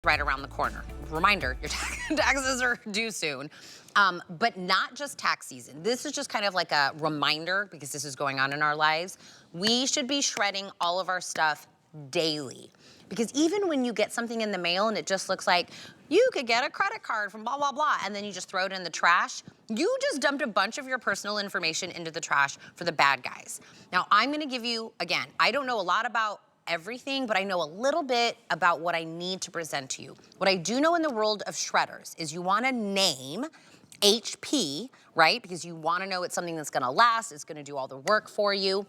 right around the corner. Reminder, your taxes are due soon. But not just tax season. This is just kind of like a reminder, because this is going on in our lives. We should be shredding all of our stuff daily. Because even when you get something in the mail and it just looks like you could get a credit card from blah, blah, blah, and then you just throw it in the trash, you just dumped a bunch of your personal information into the trash for the bad guys. Now, I'm gonna give you, again, I don't know a lot about everything, but I know a little bit about what I need to present to you. What I do know in the world of shredders is you wanna name HP, right? Because you wanna know it's something that's gonna last, it's gonna do all the work for you.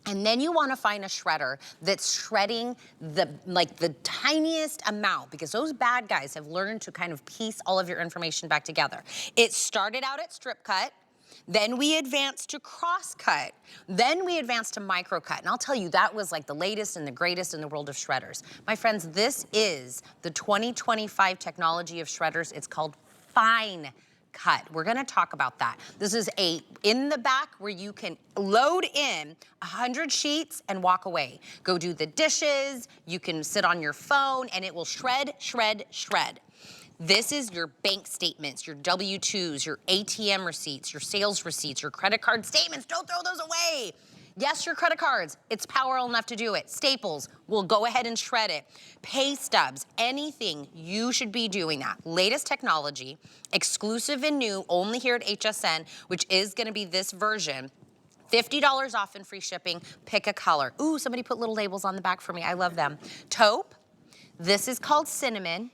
And then you wanna find a shredder that's shredding the tiniest amount, because those bad guys have learned to kind of piece all of your information back together. It started out at strip cut, then we advanced to cross cut, then we advanced to micro cut. And I'll tell you, that was like the latest and the greatest in the world of shredders. My friends, this is the 2025 technology of shredders. It's called Finecut. We're gonna talk about that. This is in the back where you can load in 100 sheets and walk away. Go do the dishes, you can sit on your phone, and it will shred, shred, shred. This is your bank statements, your W-2s, your ATM receipts, your sales receipts, your credit card statements. Don't throw those away. Yes, your credit cards, it's powerful enough to do it. Staples, we'll go ahead and shred it. Pay stubs, anything, you should be doing that. Latest technology, exclusive and new, only here at HSN, which is gonna be this version. $50 off and free shipping, pick a color. Ooh, somebody put little labels on the back for me, I love them. Taupe, this is called cinnamon.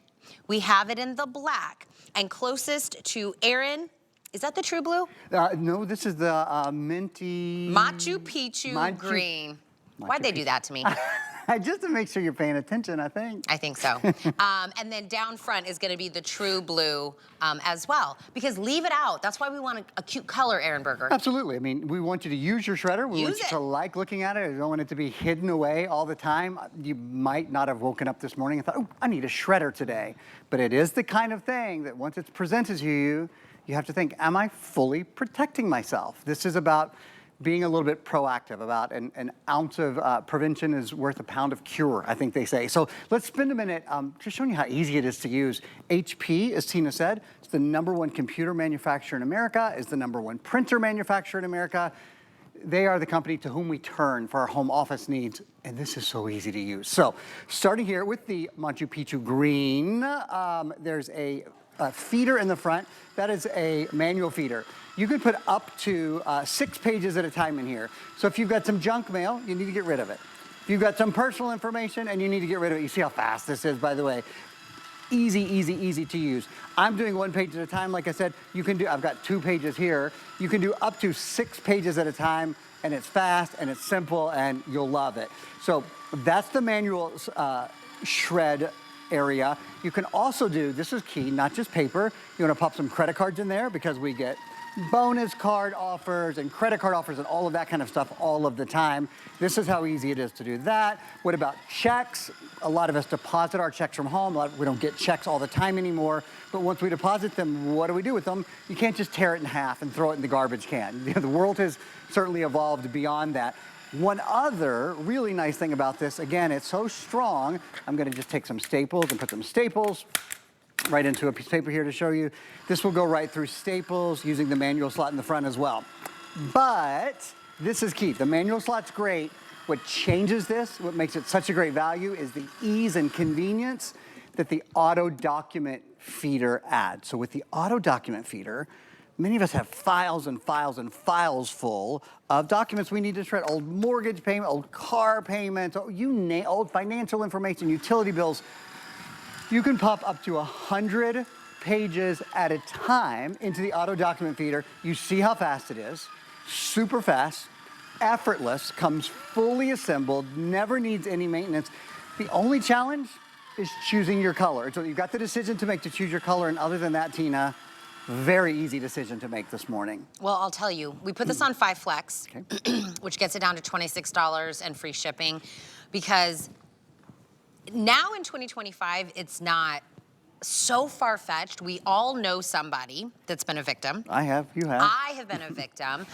We have it in the black. And closest to Aaron, is that the true blue? No, this is the minty... Machu Picchu green. Why'd they do that to me? Just to make sure you're paying attention, I think. I think so. And then down front is gonna be the true blue as well. Because leave it out. That's why we want a cute color, Aaron Berger. Absolutely. I mean, we want you to use your shredder. We want you to like looking at it. We don't want it to be hidden away all the time. You might not have woken up this morning and thought, oh, I need a shredder today. But it is the kind of thing that once it's presented to you, you have to think, am I fully protecting myself? This is about being a little bit proactive, about an ounce of prevention is worth a pound of cure, I think they say. So let's spend a minute just showing you how easy it is to use. HP, as Tina said, is the #1 computer manufacturer in America, is the #1 printer manufacturer in America. They are the company to whom we turn for our home office needs, and this is so easy to use. So starting here with the Machu Picchu green, there's a feeder in the front. That is a manual feeder. You can put up to 6 pages at a time in here. So if you've got some junk mail, you need to get rid of it. If you've got some personal information and you need to get rid of it, you see how fast this is, by the way. Easy, easy, easy to use. I'm doing 1 page at a time. Like I said, you can do, I've got 2 pages here. You can do up to 6 pages at a time, and it's fast and it's simple and you'll love it. So that's the manual shred area. You can also do, this is key, not just paper. You wanna pop some credit cards in there because we get bonus card offers and credit card offers and all of that kind of stuff all of the time. This is how easy it is to do that. What about checks? A lot of us deposit our checks from home. We don't get checks all the time anymore, but once we deposit them, what do we do with them? You can't just tear it in half and throw it in the garbage can. The world has certainly evolved beyond that. One other really nice thing about this, again, it's so strong. I'm gonna just take some staples and put some staples right into a piece of paper here to show you. This will go right through staples using the manual slot in the front as well. But this is key. The manual slot's great. What changes this, what makes it such a great value, is the ease and convenience that the auto document feeder adds. So with the auto document feeder, many of us have files and files and files full of documents we need to shred. Old mortgage payment, old car payments, old financial information, utility bills. You can pop up to 100 pages at a time into the auto document feeder. You see how fast it is. Super fast, effortless, comes fully assembled, never needs any maintenance. The only challenge is choosing your color. So you've got the decision to make to choose your color, and other than that, Tina, very easy decision to make this morning. Well, I'll tell you, we put this on 5 Flex, okay, which gets it down to $26 and free shipping, because now in 2025, it's not so far-fetched. We all know somebody that's been a victim. I have, you have. I have been a victim.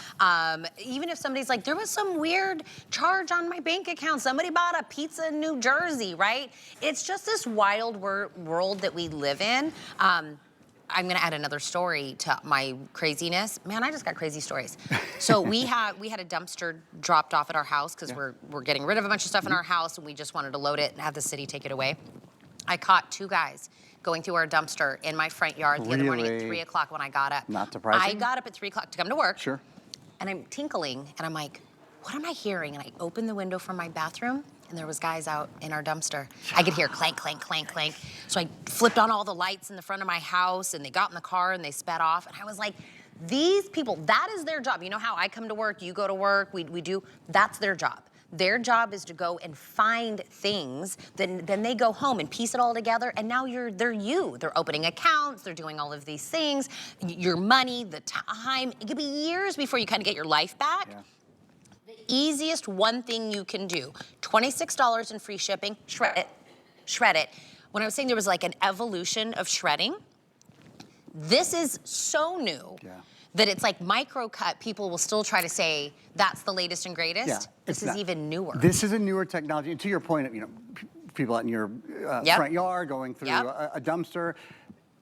Even if somebody's like, there was some weird charge on my bank account. Somebody bought a pizza in New Jersey, right? It's just this wild world that we live in. I'm gonna add another story to my craziness. Man, I just got crazy stories. So we had a dumpster dropped off at our house because we're getting rid of a bunch of stuff in our house and we just wanted to load it and have the city take it away. I caught 2 guys going through our dumpster in my front yard the other morning at 3 o'clock when I got up. Not surprising. I got up at 3 o'clock to come to work. Sure. And I'm tinkling and I'm like, what am I hearing? And I opened the window from my bathroom and there was guys out in our dumpster. I could hear clank, clank, clank, clank. So I flipped on all the lights in the front of my house and they got in the car and they sped off. And I was like, these people, that is their job. You know how I come to work, you go to work, we do, that's their job. Their job is to go and find things, then they go home and piece it all together, and now they're you. They're opening accounts, they're doing all of these things, your money, the time. It could be years before you kind of get your life back. Yeah. The easiest one thing you can do, $26 in free shipping, shred it. When I was saying there was like an evolution of shredding, this is so new. Yeah. That it's like micro cut, people will still try to say that's the latest and greatest. Yeah, this is even newer. This is a newer technology. And to your point, you know, people out in your front yard going through a dumpster,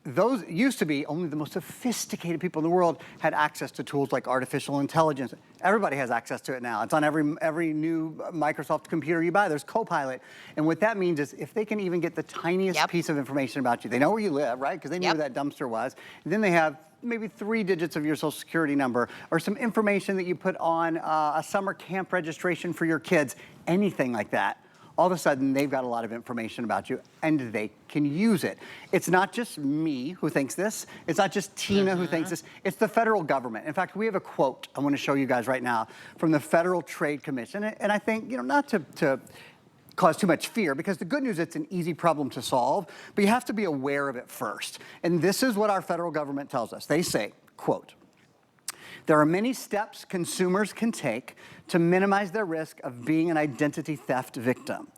those used to be only the most sophisticated people in the world had access to tools like artificial intelligence. Everybody has access to it now. It's on every new Microsoft computer you buy. There's Copilot. And what that means is if they can even get the tiniest piece of information about you, they know where you live, right? Because they knew where that dumpster was. And then they have maybe 3 digits of your social security number or some information that you put on a summer camp registration for your kids, anything like that. All of a sudden, they've got a lot of information about you, and they can use it. It's not just me who thinks this. It's not just Tina who thinks this. It's the federal government. In fact, we have a quote I want to show you guys right now from the Federal Trade Commission. And I think, you know, not to cause too much fear, because the good news, it's an easy problem to solve, but you have to be aware of it first. And this is what our federal government tells us. They say, quote, there are many steps consumers can take to minimize their risk of being an identity theft victim.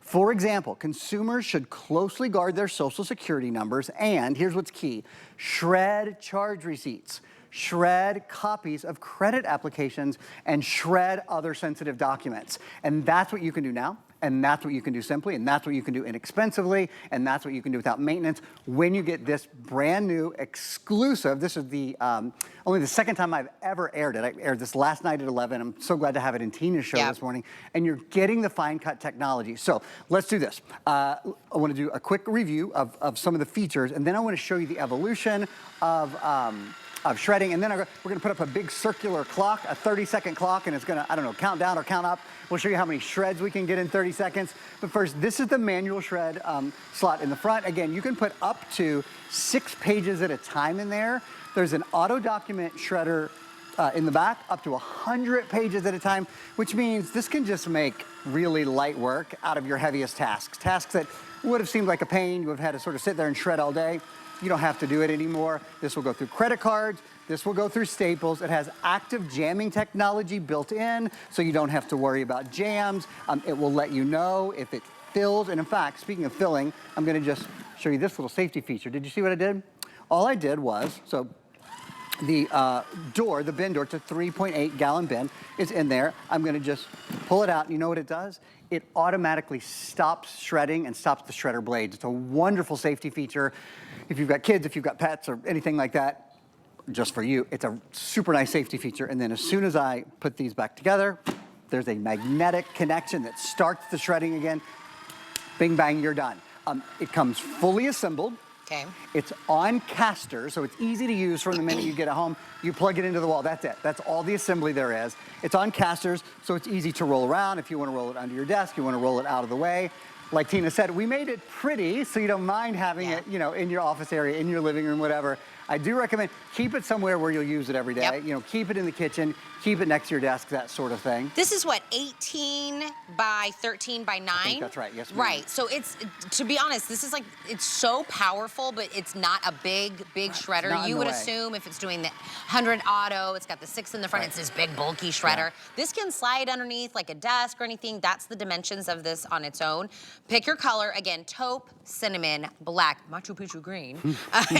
For example, consumers should closely guard their social security numbers and, here's what's key, shred charge receipts, shred copies of credit applications, and shred other sensitive documents. And that's what you can do now. And that's what you can do simply, and that's what you can do inexpensively, and that's what you can do without maintenance when you get this brand new exclusive. This is the only the second time I've ever aired it. I aired this last night at 11. I'm so glad to have it in Tina's show this morning. And you're getting the fine cut technology. So let's do this. I want to do a quick review of some of the features, and then I want to show you the evolution of shredding, and then we're gonna put up a big circular clock, a 30-second clock, and it's gonna, I don't know, count down or count up. We'll show you how many shreds we can get in 30 seconds. But first, this is the manual shred slot in the front. Again, you can put up to 6 pages at a time in there. There's an auto document shredder in the back, up to 100 pages at a time, which means this can just make really light work out of your heaviest tasks. Tasks that would have seemed like a pain, you would have had to sort of sit there and shred all day. You don't have to do it anymore. This will go through credit cards. This will go through staples. It has active jamming technology built in, so you don't have to worry about jams. It will let you know if it fills. And in fact, speaking of filling, I'm gonna just show you this little safety feature. Did you see what I did? All I did was, so the door, the bin door, it's a 3.8-gallon bin, is in there. I'm gonna just pull it out. You know what it does? It automatically stops shredding and stops the shredder blades. It's a wonderful safety feature. If you've got kids, if you've got pets or anything like that, just for you, it's a super nice safety feature. And then as soon as I put these back together, there's a magnetic connection that starts the shredding again. Bing, bang, you're done. It comes fully assembled. Okay. It's on casters, so it's easy to use from the minute you get it home. You plug it into the wall, that's it. That's all the assembly there is. It's on casters, so it's easy to roll around. If you want to roll it under your desk, you want to roll it out of the way. Like Tina said, we made it pretty, so you don't mind having it, you know, in your office area, in your living room, whatever. I do recommend keep it somewhere where you'll use it every day. You know, keep it in the kitchen, keep it next to your desk, that sort of thing. This is what, 18 by 13 by 9? I think that's right, yes ma'am. Right, so it's, to be honest, this is like, it's so powerful, but it's not a big shredder. You would assume if it's doing the 100 auto, it's got the 6 in the front, it's this big bulky shredder. This can slide underneath like a desk or anything. That's the dimensions of this on its own. Pick your color. Again, taupe, cinnamon, black, Machu Picchu green,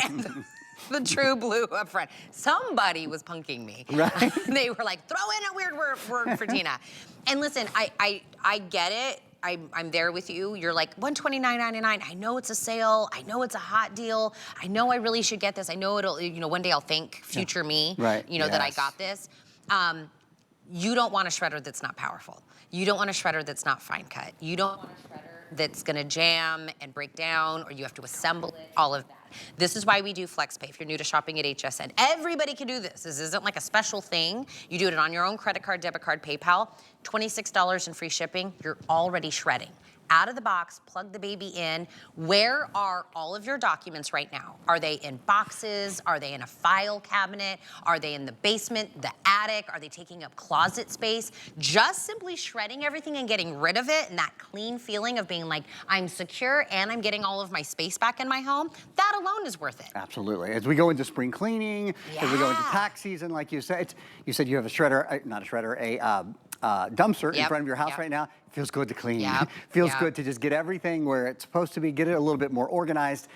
and the true blue up front. Somebody was punking me. Right. They were like, throw in a weird word for Tina. And listen, I get it. I'm there with you. You're like, $129.99. I know it's a sale. I know it's a hot deal. I know I really should get this. I know it'll, one day I'll thank future me, right. that I got this. You don't want a shredder that's not powerful. You don't want a shredder that's not fine cut. You don't want a shredder that's gonna jam and break down, or you have to assemble it, all of that. This is why we do FlexPay. If you're new to shopping at HSN, everybody can do this. This isn't like a special thing. You do it on your own credit card, debit card, PayPal, $26 in free shipping, you're already shredding. Out of the box, plug the baby in. Where are all of your documents right now? Are they in boxes? Are they in a file cabinet? Are they in the basement, the attic? Are they taking up closet space? Just simply shredding everything and getting rid of it, and that clean feeling of being like, I'm secure and I'm getting all of my space back in my home, that alone is worth it. Absolutely. As we go into spring cleaning, as we go into tax season, like you said you have a shredder, not a shredder, a dumpster in front of your house right now. It feels good to clean. Feels good to just get everything where it's supposed to be, get it a little bit more organized.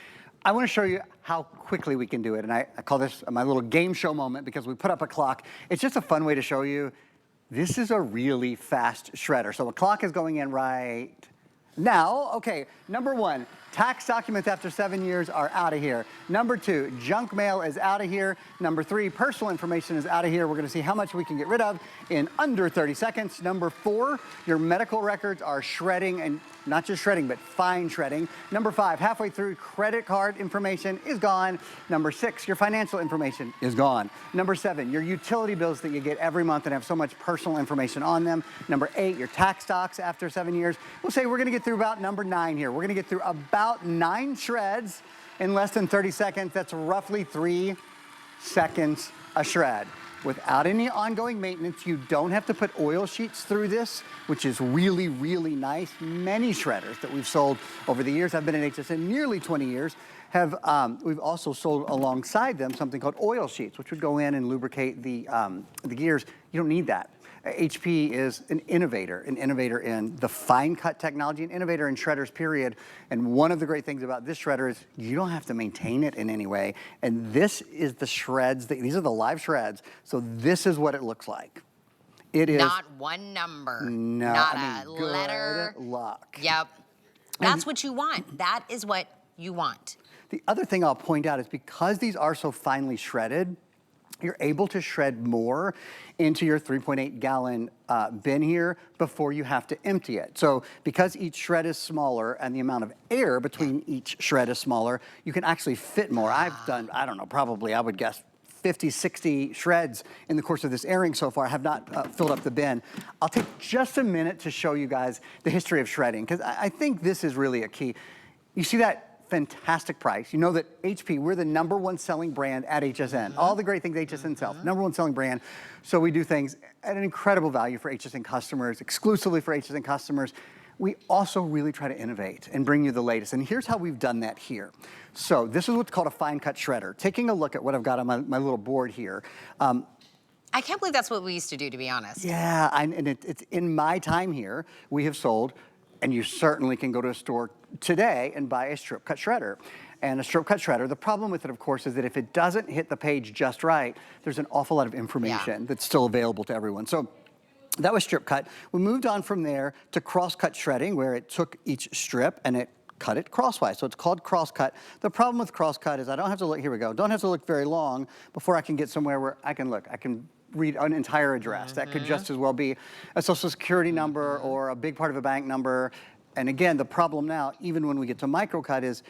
I want to show you how quickly we can do it. And I call this my little game show moment because we put up a clock. It's just a fun way to show you this is a really fast shredder. So a clock is going in right now. Okay, number 1, tax documents after 7 years are out of here. Number 2, junk mail is out of here. Number 3, personal information is out of here. We're gonna see how much we can get rid of in under 30 seconds. Number 4, your medical records are shredding, and not just shredding, but fine shredding. Number 5, halfway through, credit card information is gone. Number 6, your financial information is gone. Number 7, your utility bills that you get every month and have so much personal information on them. Number 8, your tax docs after 7 years. We'll say we're gonna get through about number 9 here. We're gonna get through about 9 shreds in less than 30 seconds. That's roughly 3 seconds a shred. Without any ongoing maintenance, you don't have to put oil sheets through this, which is really, really nice. Many shredders that we've sold over the years, I've been in HSN nearly 20 years, we've also sold alongside them something called oil sheets, which would go in and lubricate the gears. You don't need that. HP is an innovator in the fine cut technology, an innovator in shredders, period. And one of the great things about this shredder is you don't have to maintain it in any way. And this is the shreds, these are the live shreds. So this is what it looks like. It is not one number, not a letter. Good luck. Yep. That's what you want. That is what you want. The other thing I'll point out is because these are so finely shredded, you're able to shred more into your 3.8-gallon bin here before you have to empty it. So because each shred is smaller and the amount of air between each shred is smaller, you can actually fit more. I've done, I don't know, probably I would guess 50, 60 shreds in the course of this airing so far. I have not filled up the bin. I'll take just a minute to show you guys the history of shredding, because I think this is really a key. You see that fantastic price. You know that HP, we're the #1 selling brand at HSN. All the great things HSN sells, #1 selling brand. So we do things at an incredible value for HSN customers, exclusively for HSN customers. We also really try to innovate and bring you the latest. And here's how we've done that here. So this is what's called a fine cut shredder. Taking a look at what I've got on my little board here. I can't believe that's what we used to do, to be honest. Yeah, and it's in my time here, we have sold, and you certainly can go to a store today and buy a strip cut shredder. And a strip cut shredder, the problem with it, of course, is that if it doesn't hit the page just right, there's an awful lot of information that's still available to everyone. So that was strip cut. We moved on from there to cross cut shredding, where it took each strip and it cut it crosswise. So it's called cross cut. The problem with cross cut is I don't have to look, here we go, don't have to look very long before I can get somewhere where I can look. I can read an entire address. That could just as well be a social security number or a big part of a bank number. And again, the problem now, even when we get to microcut, is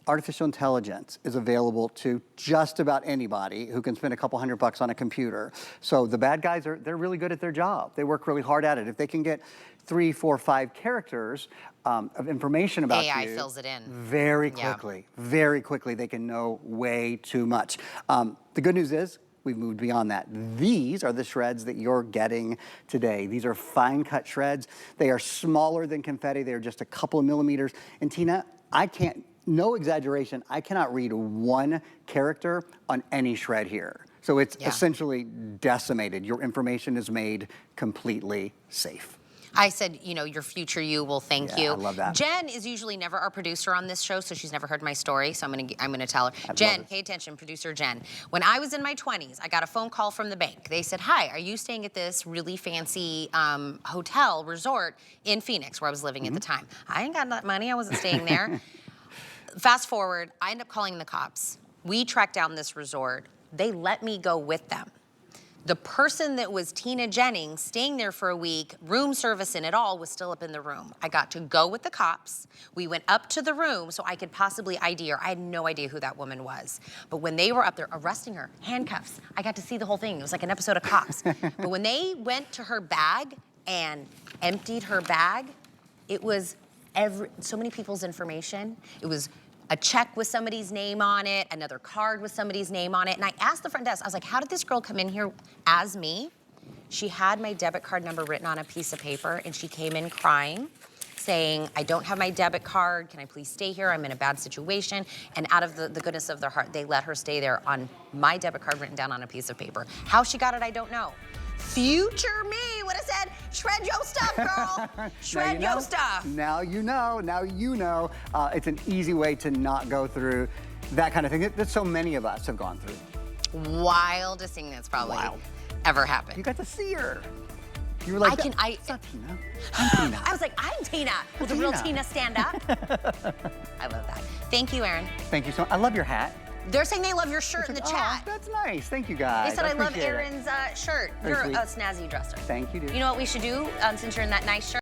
artificial intelligence is available to just about anybody who can spend a couple $100 on a computer. So the bad guys, they're really good at their job. They work really hard at it. If they can get 3, 4, 5 characters of information about you. AI fills it in. Very quickly, they can know way too much. The good news is, we've moved beyond that. These are the shreds that you're getting today. These are fine cut shreds. They are smaller than confetti. They're just a couple of millimeters. And Tina, no exaggeration, I cannot read 1 character on any shred here. So it's essentially decimated. Your information is made completely safe. I said, you know, your future you will thank you. I love that. Jen is usually never our producer on this show, so she's never heard my story. So I'm gonna tell her. Jen, pay attention, producer Jen. When I was in my 20s, I got a phone call from the bank. They said, "Hi, are you staying at this really fancy hotel resort in Phoenix, where I was living at the time?" I ain't got that money. I wasn't staying there. Fast forward, I end up calling the cops. We tracked down this resort. They let me go with them. The person that was Tina Jennings, staying there for a week, room service and it all, was still up in the room. I got to go with the cops. We went up to the room so I could possibly ID her. I had no idea who that woman was. But when they were up there arresting her, handcuffs, I got to see the whole thing. It was like an episode of Cops. But when they went to her bag and emptied her bag, it was so many people's information. It was a check with somebody's name on it, another card with somebody's name on it. And I asked the front desk, I was like, how did this girl come in here as me? She had my debit card number written on a piece of paper, and she came in crying, saying, I don't have my debit card. Can I please stay here? I'm in a bad situation. And out of the goodness of their heart, they let her stay there on my debit card written down on a piece of paper. How she got it, I don't know. Future me would have said, shred your stuff, girl. Shred your stuff. Now you know. Now you know. It's an easy way to not go through that kind of thing that so many of us have gone through. Wildest thing that's probably ever happened. You got to see her. You were like, it's not Tina. I'm Tina. I was like, I'm Tina. Will the real Tina stand up? I love that. Thank you, Aaron. Thank you so much. I love your hat. They're saying they love your shirt in the chat. That's nice. Thank you, guys. They said I love Aaron's shirt. You're a snazzy dresser. Thank you, dude. You know what we should do since you're in that nice shirt?